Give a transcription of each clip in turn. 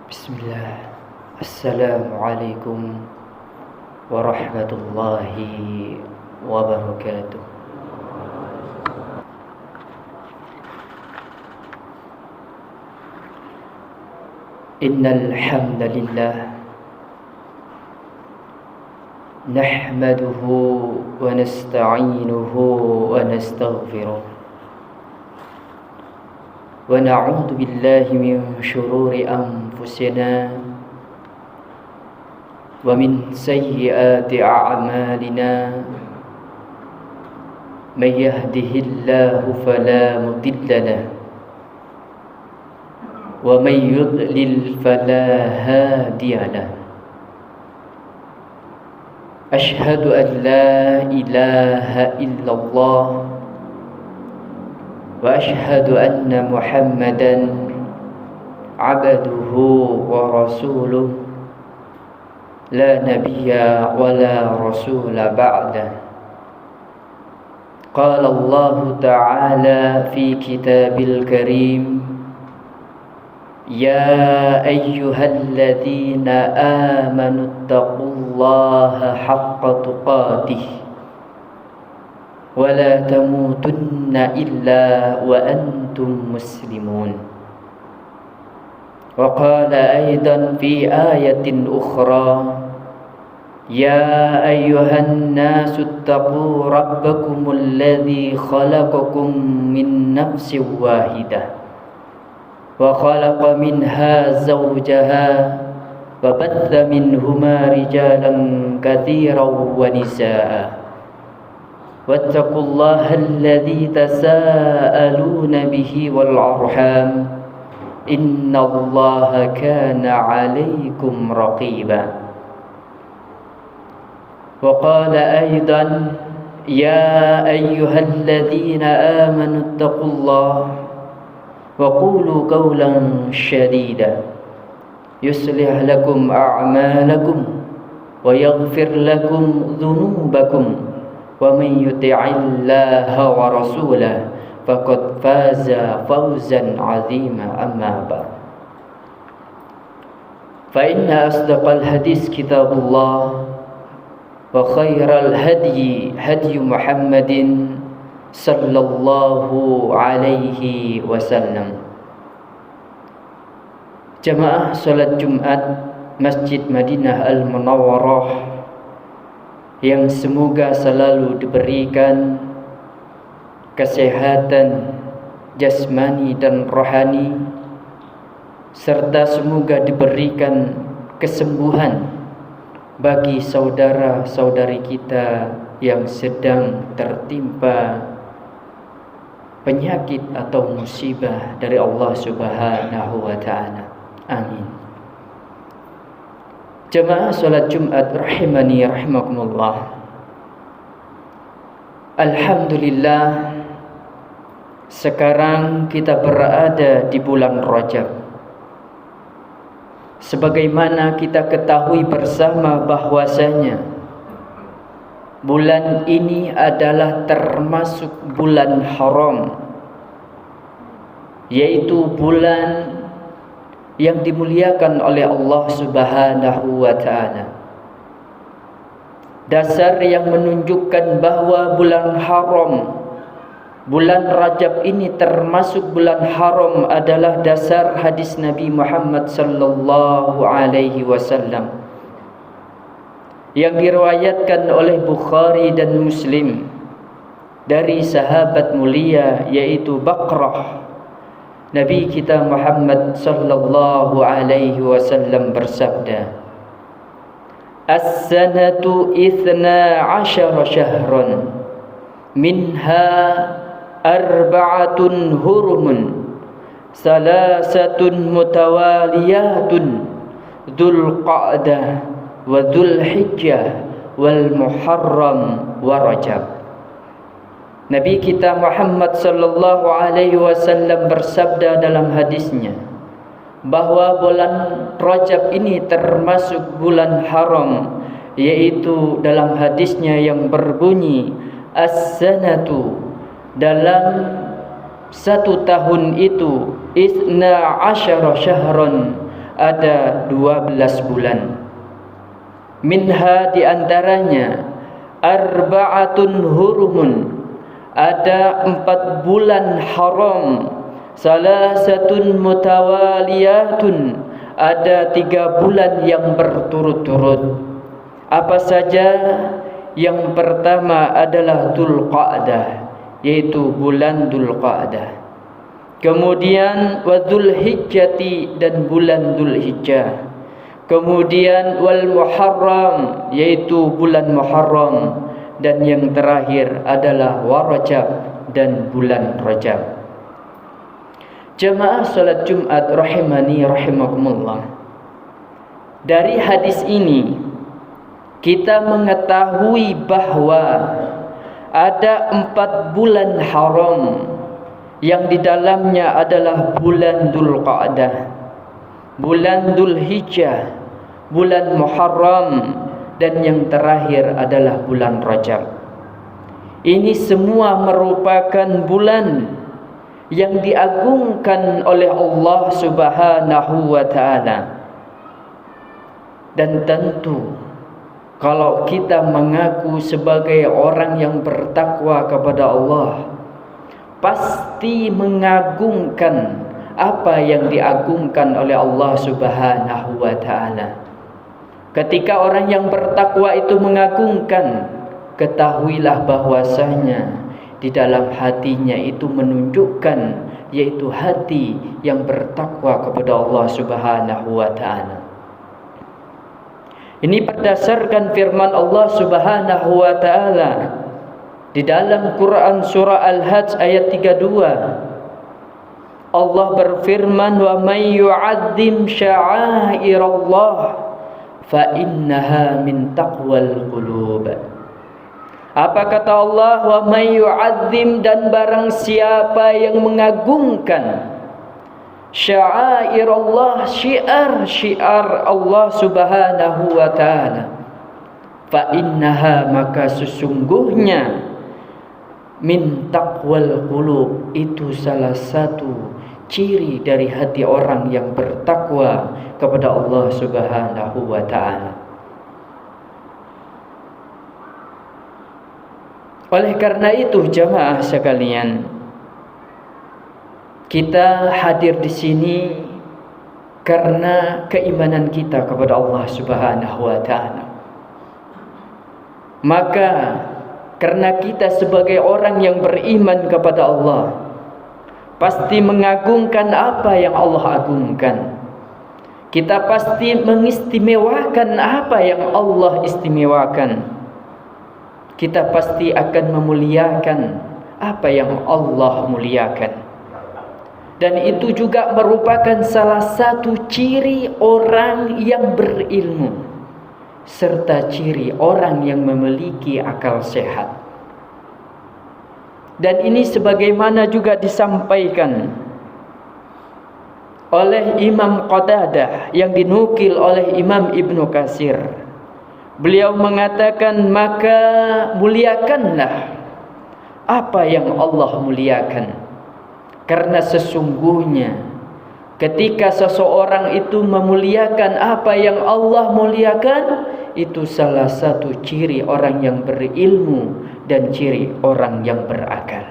Bismillah. Assalamualaikum warahmatullahi wabarakatuh. Innal hamdalillah nahmaduhu wa nasta'inuhu wa nastaghfiruh wa na'udzu billahi min shururi anfusina wa min sayyiati a'malina may yahdihillahu fala mudilla lahu wa may yudlil fala hadiya lahu. Ashhadu an la ilaha illallah wa ashhadu anna Muhammadan abduhu wa rasuluh la nabiyya wa la rasula ba'dah. Qala Allah ta'ala fi kitabil karim, ya ayyuhalladzina amanu taqullaha haqqa tuqatih wa la tamutunna illa wa antum muslimun. Wa qala aidan fi ayatin ukhra, ya ayyuhan nasu taqu rabbakumul ladzi khalaqakum min nafsin wahidah wa khalaqa minha zawjaha wa batha minhuma rijalan katsiran wa nisaa. Wattaqullaha alladzi tasaaluna bihi wal arham innallaha kana 'alaykum raqiba. Wa qala aidan, ya ayyuhalladzina amanu taqullaha wa qulu qawlan shadida yuslih lakum a'malakum wa yaghfir lakum dhunubakum wa man yuti'illaha wa rasulahu faqad faza fawzan 'azima. Amma ba'd, fa inna asdaqal hadis kitabullah wa khairal hadyi hadyu Muhammadin sallallahu alaihi wasallam. Jamaah salat Jumat Masjid Madinah Al-Munawwarah yang semoga selalu diberikan kesehatan jasmani dan rohani, serta semoga diberikan kesembuhan bagi saudara-saudari kita yang sedang tertimpa penyakit atau musibah dari Allah Subhanahu wa ta'ala. Amin. Jemaah salat Jumat rahimani rahimakumullah. Alhamdulillah, sekarang kita berada di bulan Rajab. Sebagaimana kita ketahui bersama bahwasanya bulan ini adalah termasuk bulan haram, yaitu bulan yang dimuliakan oleh Allah Subhanahu wa ta'ala. Dasar yang menunjukkan bahwa bulan haram, bulan Rajab ini termasuk bulan haram adalah dasar hadis Nabi Muhammad sallallahu alaihi wasallam yang diriwayatkan oleh Bukhari dan Muslim dari sahabat mulia yaitu Bakrah. Nabi kita Muhammad sallallahu alaihi wasallam bersabda, as-sanatu 12 syahran minha arba'atun hurumun salasatun mutawaliyatun dzul qa'dah wa dzul hijjah wal muharram wa rajab. Nabi kita Muhammad sallallahu alaihi wasallam bersabda dalam hadisnya bahwa bulan Rajab ini termasuk bulan haram, yaitu dalam hadisnya yang berbunyi as-sanatu, dalam satu tahun itu 12 syahran, ada 12 bulan. Minha diantaranya arba'atun hurumun, ada 4 bulan haram. Salasatun mutawaliyatun, ada 3 bulan yang berturut-turut. Apa saja? Yang pertama adalah Dzulqa'dah, yaitu bulan Dzulqa'dah. Kemudian wa Dzulhijjati, dan bulan Dzulhijjah. Kemudian wal Muharram, yaitu bulan Muharram. Dan yang terakhir adalah wa Rajab, dan bulan Rajab. Jemaah salat Jumat rahimani rahimakumullah. Dari hadis ini kita mengetahui bahwa ada 4 bulan haram yang di dalamnya adalah bulan Dzulqa'dah, bulan Dzulhijjah, bulan Muharram, dan yang terakhir adalah bulan Rajab. Ini semua merupakan bulan yang diagungkan oleh Allah Subhanahu wa ta'ala. Dan tentu kalau kita mengaku sebagai orang yang bertakwa kepada Allah, pasti mengagungkan apa yang diagungkan oleh Allah Subhanahu wa ta'ala. Ketika orang yang bertakwa itu mengagungkan, ketahuilah bahwasanya di dalam hatinya itu menunjukkan, yaitu hati yang bertakwa kepada Allah Subhanahu wa ta'ala. Ini berdasarkan firman Allah Subhanahu wa ta'ala di dalam Quran surah Al-Hajj ayat 32. Allah berfirman, wa may yu'azzim sya'airallah fa innaha min taqwal qulub. Apa kata Allah? Wa may yu'azzim, dan barang siapa yang mengagungkan sya'airallah, syiar Allah Subhanahu wa ta'ala, fa innaha, maka sesungguhnya min taqwal qulub, itu salah satu ciri dari hati orang yang bertakwa kepada Allah Subhanahu wa ta'ala. Oleh karena itu jamaah sekalian, kita hadir di sini karena keimanan kita kepada Allah Subhanahu wa ta'ala. Maka karena kita sebagai orang yang beriman kepada Allah, pasti mengagungkan apa yang Allah agungkan. Kita pasti mengistimewakan apa yang Allah istimewakan. Kita pasti akan memuliakan apa yang Allah muliakan. Dan itu juga merupakan salah satu ciri orang yang berilmu, serta ciri orang yang memiliki akal sehat. Dan ini sebagaimana juga disampaikan oleh Imam Qatadah yang dinukil oleh Imam Ibnu Katsir. Beliau mengatakan, maka muliakanlah apa yang Allah muliakan. Karena sesungguhnya ketika seseorang itu memuliakan apa yang Allah muliakan, itu salah satu ciri orang yang berilmu dan ciri orang yang berakal.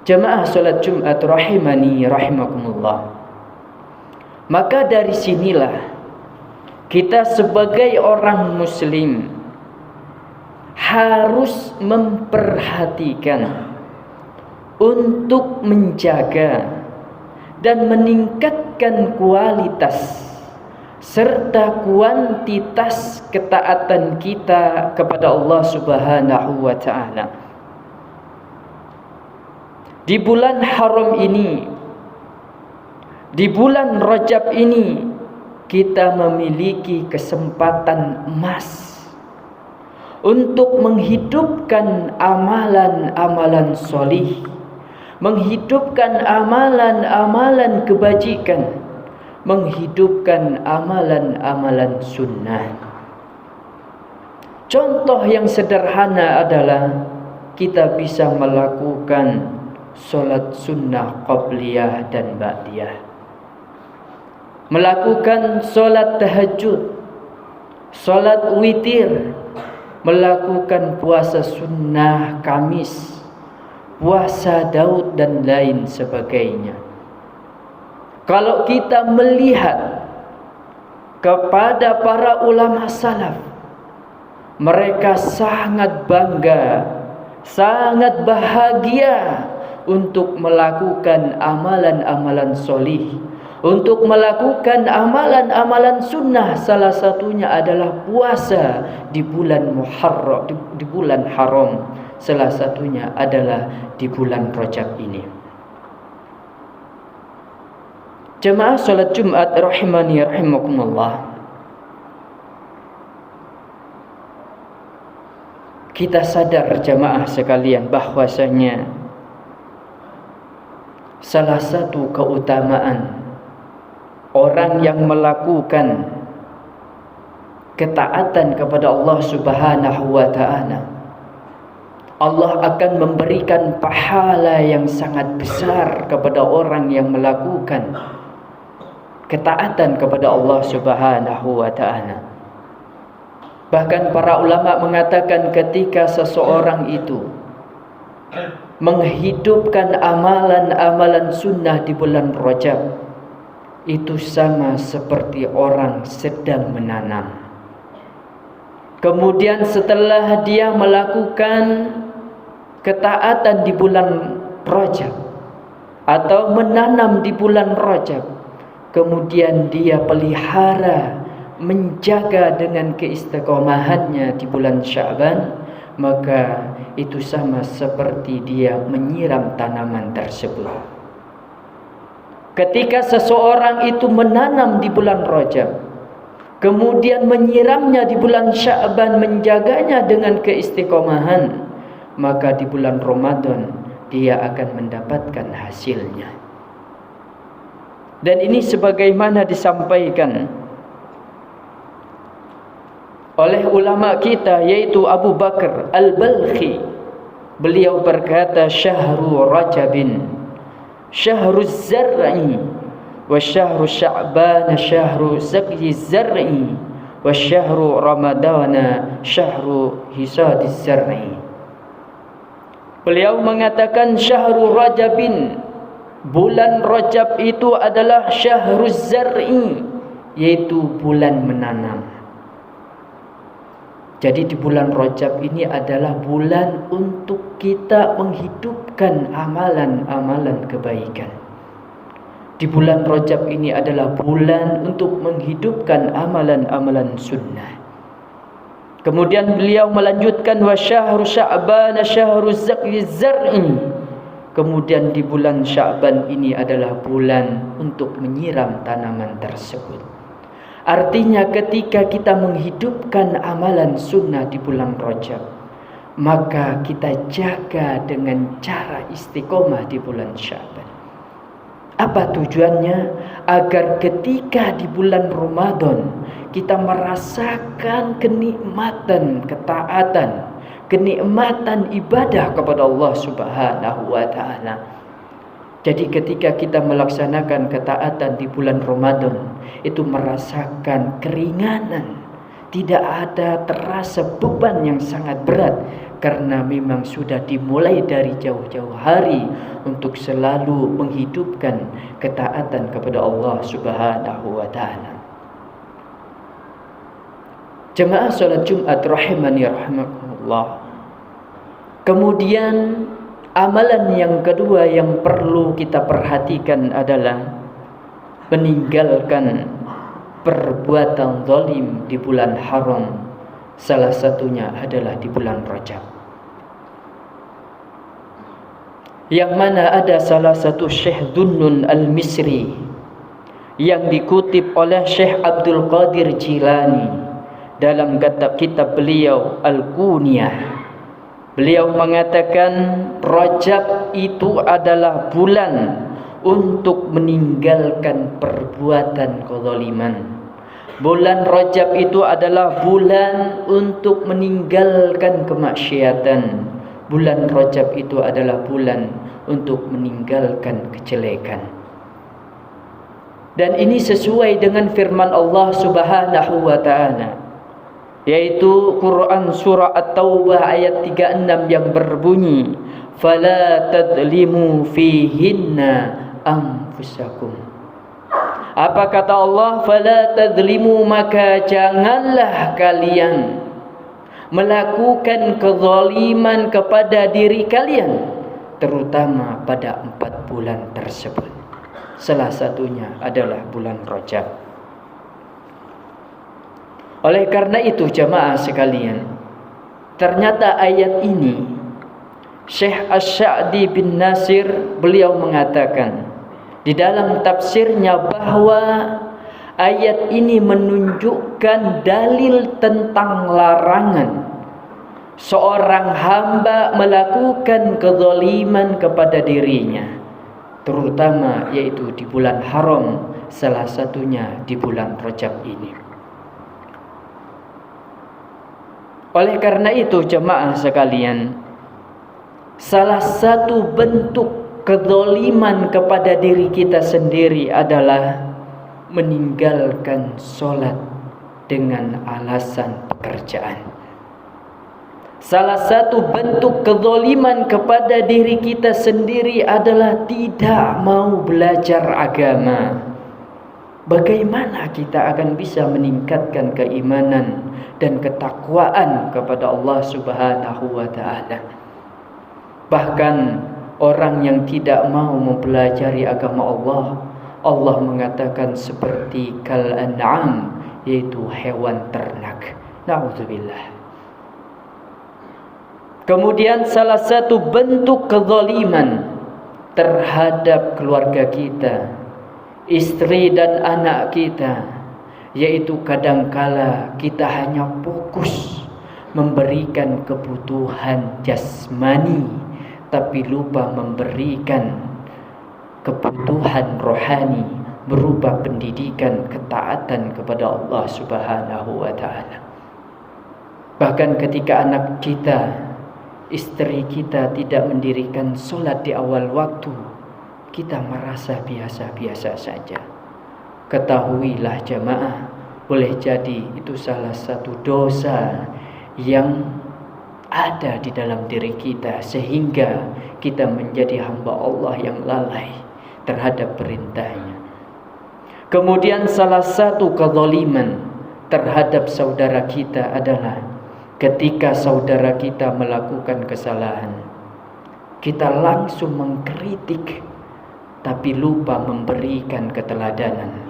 Jemaah salat Jumat rahimani rahimakumullah. Maka dari sinilah kita sebagai orang muslim harus memperhatikan untuk menjaga dan meningkatkan kualitas serta kuantitas ketaatan kita kepada Allah Subhanahu wa ta'ala. Di bulan haram ini, di bulan Rajab ini, kita memiliki kesempatan emas untuk menghidupkan amalan-amalan solih, menghidupkan amalan-amalan kebajikan, menghidupkan amalan-amalan sunnah. Contoh yang sederhana adalah kita bisa melakukan sholat sunnah qabliyah dan ba'diyah. melakukan solat tahajud, solat witir, melakukan puasa sunnah Kamis, puasa Daud dan lain sebagainya. Kalau kita melihat kepada para ulama salaf, mereka sangat bangga, sangat bahagia untuk melakukan amalan-amalan solih, untuk melakukan amalan-amalan sunnah. Salah satunya adalah puasa di bulan Muharram, di bulan haram. Salah satunya adalah di bulan Rajab ini. Jemaah salat Jumat rahimani rahimakumullah. Kita sadar jemaah sekalian bahwasanya salah satu keutamaan orang yang melakukan ketaatan kepada Allah Subhanahu wa taala, Allah akan memberikan pahala yang sangat besar kepada orang yang melakukan ketaatan kepada Allah Subhanahu wa taala. Bahkan para ulama mengatakan ketika seseorang itu menghidupkan amalan-amalan sunnah di bulan Rajab, itu sama seperti orang sedang menanam. Kemudian setelah dia melakukan ketaatan di bulan Rajab atau menanam di bulan Rajab, kemudian dia pelihara, menjaga dengan keistiqomahannya di bulan Sya'ban, maka itu sama seperti dia menyiram tanaman tersebut. Ketika seseorang itu menanam di bulan Rajab, kemudian menyiramnya di bulan Sya'ban, menjaganya dengan keistiqomahan, maka di bulan Ramadan dia akan mendapatkan hasilnya. Dan ini sebagaimana disampaikan oleh ulama kita, yaitu Abu Bakar Al-Balkhi. Beliau berkata, syahru Rajabin syahru zar'i wa syahru Sya'ban syahru zakyi zar'i wa syahru Ramadana syahru hisadiz zar'i. Beliau mengatakan syahru Rajabin, bulan Rajab itu adalah syahru zar'i, yaitu bulan menanam. Jadi di bulan Rajab ini adalah bulan untuk kita menghidupkan amalan-amalan kebaikan. Di bulan Rajab ini adalah bulan untuk menghidupkan amalan-amalan sunnah. Kemudian beliau melanjutkan wa syahru Sya'ban syahru zakyi zar'i. Kemudian di bulan Sya'ban ini adalah bulan untuk menyiram tanaman tersebut. Artinya ketika kita menghidupkan amalan sunnah di bulan Rajab, maka kita jaga dengan cara istiqomah di bulan Sya'ban. Apa tujuannya? Agar ketika di bulan Ramadan kita merasakan kenikmatan ketaatan, kenikmatan ibadah kepada Allah Subhanahu wa taala. Jadi ketika kita melaksanakan ketaatan di bulan Ramadan, itu merasakan keringanan, tidak ada terasa beban yang sangat berat, karena memang sudah dimulai dari jauh-jauh hari untuk selalu menghidupkan ketaatan kepada Allah Subhanahu wa taala. Jemaah salat Jumat rahimani rahimakumullah. Kemudian amalan yang kedua yang perlu kita perhatikan adalah meninggalkan perbuatan zalim di bulan haram. Salah satunya adalah di bulan Rajab, yang mana ada salah satu Syekh Dhunnun Al-Misri yang dikutip oleh Syekh Abdul Qadir Jilani dalam kitab beliau Al-Kuniyah. Beliau mengatakan Rajab itu adalah bulan untuk meninggalkan perbuatan kezaliman. Bulan Rajab itu adalah bulan untuk meninggalkan kemaksiatan. Bulan Rajab itu adalah bulan untuk meninggalkan kejelekan. Dan ini sesuai dengan firman Allah Subhanahu wa taala, yaitu Quran surah At-Taubah ayat 36 yang berbunyi, "Fala tadlimu fihinna anfusakum." Apa kata Allah? "Fala tadlimu," maka janganlah kalian melakukan kezaliman kepada diri kalian, terutama pada 4 bulan tersebut. Salah satunya adalah bulan Rajab. Oleh karena itu jamaah sekalian, ternyata ayat ini Syekh Asy-Sya'di bin Nasir beliau mengatakan di dalam tafsirnya bahwa ayat ini menunjukkan dalil tentang larangan seorang hamba melakukan kezaliman kepada dirinya, terutama yaitu di bulan haram, salah satunya di bulan Rajab ini. Oleh karena itu jemaah sekalian, salah satu bentuk kezaliman kepada diri kita sendiri adalah meninggalkan sholat dengan alasan pekerjaan. Salah satu bentuk kezaliman kepada diri kita sendiri adalah tidak mau belajar agama. Bagaimana kita akan bisa meningkatkan keimanan dan ketakwaan kepada Allah Subhanahu wa taala? Bahkan orang yang tidak mau mempelajari agama Allah, Allah mengatakan seperti kal an'am, yaitu hewan ternak. Na'udzubillah. Kemudian salah satu bentuk kezaliman terhadap keluarga kita, istri dan anak kita, yaitu kadangkala kita hanya fokus memberikan kebutuhan jasmani, tapi lupa memberikan kebutuhan rohani berupa pendidikan ketaatan kepada Allah Subhanahu wa taala. Bahkan ketika anak kita, istri kita tidak mendirikan sholat di awal waktu, kita merasa biasa-biasa saja. Ketahuilah jamaah, boleh jadi itu salah satu dosa yang ada di dalam diri kita, sehingga kita menjadi hamba Allah yang lalai terhadap perintahnya. Kemudian salah satu kezaliman terhadap saudara kita adalah ketika saudara kita melakukan kesalahan, kita langsung mengkritik, tapi lupa memberikan keteladanan,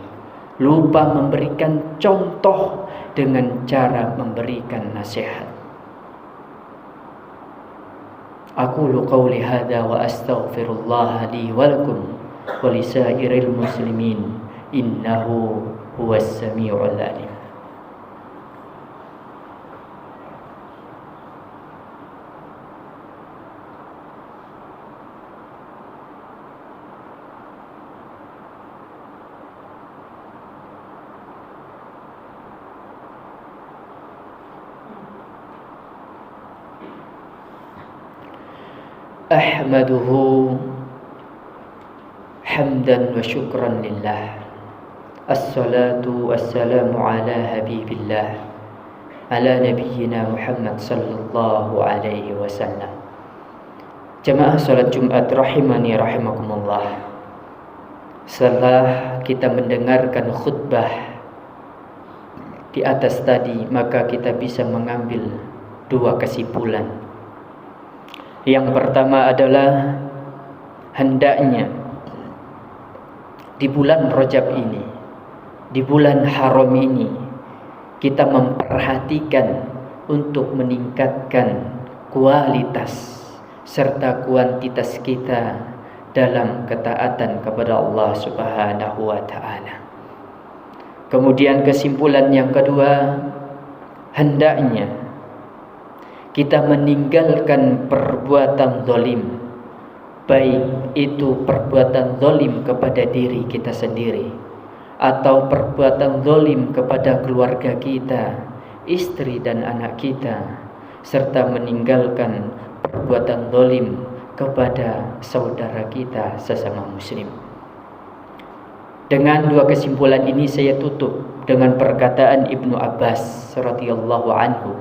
lupa memberikan contoh dengan cara memberikan nasihat. Aqulu qawli hadza wa astaghfirullah li wa lakum wa lisairil muslimin innahu huwas samiul alim. Ahmaduhu hamdan wa syukran lillah. Assalatu wassalamu ala habibillah, ala nabiyyina Muhammad sallallahu alaihi wasallam. Jemaah salat Jumat rahimani rahimakumullah. Setelah kita mendengarkan khutbah di atas tadi, maka kita bisa mengambil 2 kesimpulan. Yang pertama adalah hendaknya di bulan Rajab ini, di bulan haram ini, kita memperhatikan untuk meningkatkan kualitas serta kuantitas kita dalam ketaatan kepada Allah Subhanahu wa taala. Kemudian kesimpulan yang kedua, hendaknya kita meninggalkan perbuatan zalim, baik itu perbuatan zalim kepada diri kita sendiri atau perbuatan zalim kepada keluarga kita, istri dan anak kita, serta meninggalkan perbuatan zalim kepada saudara kita sesama muslim. Dengan dua kesimpulan ini saya tutup dengan perkataan Ibnu Abbas radhiyallahu anhu.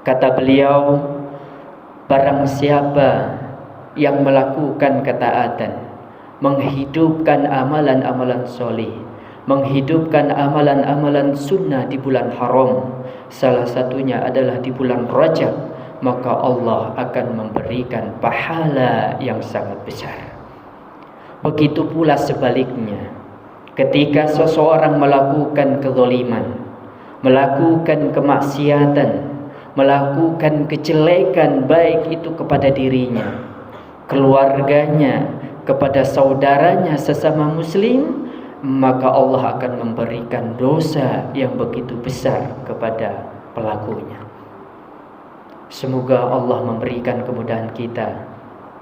Kata beliau, barang siapa yang melakukan ketaatan, menghidupkan amalan-amalan soleh, menghidupkan amalan-amalan sunnah di bulan haram, salah satunya adalah di bulan Rajab, maka Allah akan memberikan pahala yang sangat besar. Begitu pula sebaliknya, ketika seseorang melakukan kezaliman, melakukan kemaksiatan, melakukan kejelekan, baik itu kepada dirinya, keluarganya, kepada saudaranya sesama muslim, maka Allah akan memberikan dosa yang begitu besar kepada pelakunya. Semoga Allah memberikan kemudahan kita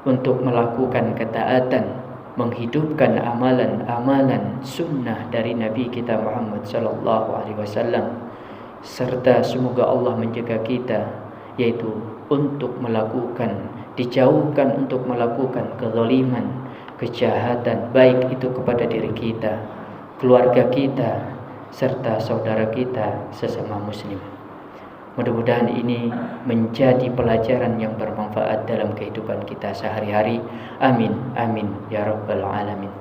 untuk melakukan ketaatan, menghidupkan amalan-amalan sunnah dari Nabi kita Muhammad sallallahu alaihi wasallam, serta semoga Allah menjaga kita, yaitu untuk melakukan, dijauhkan untuk melakukan kezaliman, kejahatan, baik itu kepada diri kita, keluarga kita, serta saudara kita sesama muslim. Mudah-mudahan ini menjadi pelajaran yang bermanfaat dalam kehidupan kita sehari-hari. Amin, amin, ya rabbal alamin.